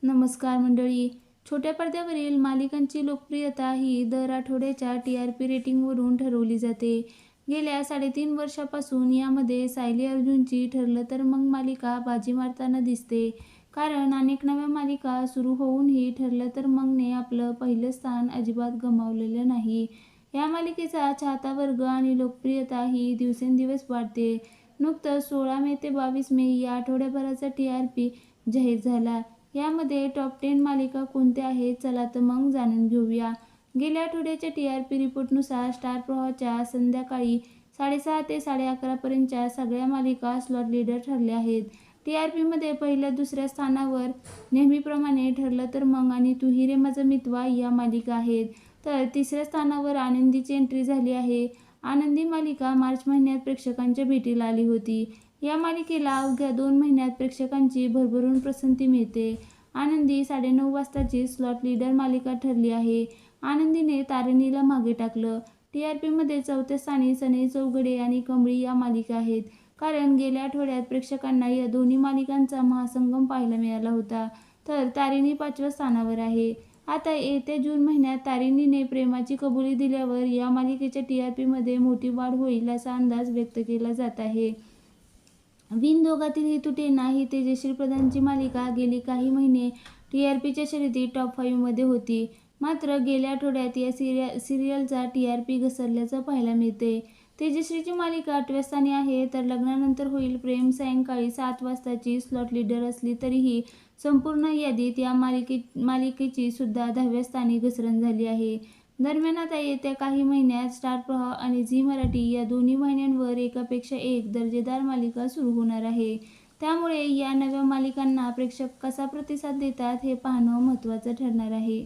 नमस्कार मंडळी. छोट्या पडद्यावरील मालिकांची लोकप्रियता ही दर आठवड्याच्या TRP रेटिंगवरून ठरवली जाते. गेल्या 3.5 वर्षापासून यामध्ये सायली अर्जुनची ठरलं तर मग मालिका बाजी मारताना दिसते. कारण अनेक नव्या मालिका सुरू होऊनही ठरलं तर मगने आपलं पहिलं स्थान अजिबात गमावलेलं नाही. या मालिकेचा चाहता वर्ग आणि लोकप्रियता ही दिवसेंदिवस वाढते. नुकतंच 16 मे ते 22 मे या आठवड्याभराचा TRP जाहीर झाला. यामध्ये टॉप 10 मालिका कोणत्या आहेत? चला तर मग जाणून घेऊया. गेल्या आठवड्याच्या TRP रिपोर्टनुसार स्टार प्रवाहाच्या संध्याकाळी 6:30 ते 11:30 पर्यंतच्या सगळ्या मालिका स्लॉट लीडर ठरल्या आहेत. TRPमध्ये पहिल्या दुसऱ्या स्थानावर नेहमीप्रमाणे ठरलं तर मग आणि तू ही रे माझा मितवा या मालिका आहेत. तर तिसऱ्या स्थानावर आनंदीची एंट्री झाली आहे. आनंदी मालिका मार्च महिन्यात प्रेक्षकांच्या भेटीला आली होती. या मालिकेला अवघ्या 2 महिन्यात प्रेक्षकांची भरभरून पसंती मिळते. आनंदी 9:30 वाजताची स्लॉट लीडर मालिका ठरली आहे. आनंदीने तारिणीला मागे टाकलं. TRPमध्ये चौथ्या स्थानी सनई चौघडे आणि कमळी या मालिका आहेत. कारण गेल्या आठवड्यात प्रेक्षकांना या दोन्ही मालिकांचा महासंगम पाहायला मिळाला होता. तर तारिणी 5व्या स्थानावर आहे. आता येत्या जून महिन्यात तारिणीने प्रेमाची कबुली दिल्यावर या मालिकेच्या TRPमध्ये मोठी वाढ होईल असा अंदाज व्यक्त केला जात आहे. विण-दोघातील ही तुटेना ही तेजश्री प्रधानची मालिका गेली काही महिने TRPच्या शर्यतीत टॉप 5 मध्ये होती. मात्र गेल्या आठवड्यात या सिरियलचा TRP घसरल्याचं पाहायला मिळते. तेजश्रीची मालिका 8व्या स्थानी आहे. तर लग्नानंतर होईल प्रेम सायंकाळी 7 वाजताची स्लॉट लीडर असली तरीही संपूर्ण यादीत या मालिकेची सुद्धा 10व्या स्थानी घसरण झाली आहे. दरम्यान आता येत्या काही महिन्यात स्टार प्रवाह आणि झी मराठी या दोन्ही वाहिन्यांवर एकापेक्षा एक दर्जेदार मालिका सुरू होणार आहे. त्यामुळे या नव्या मालिकांना प्रेक्षक कसा प्रतिसाद देतात हे पाहणं महत्त्वाचं ठरणार आहे.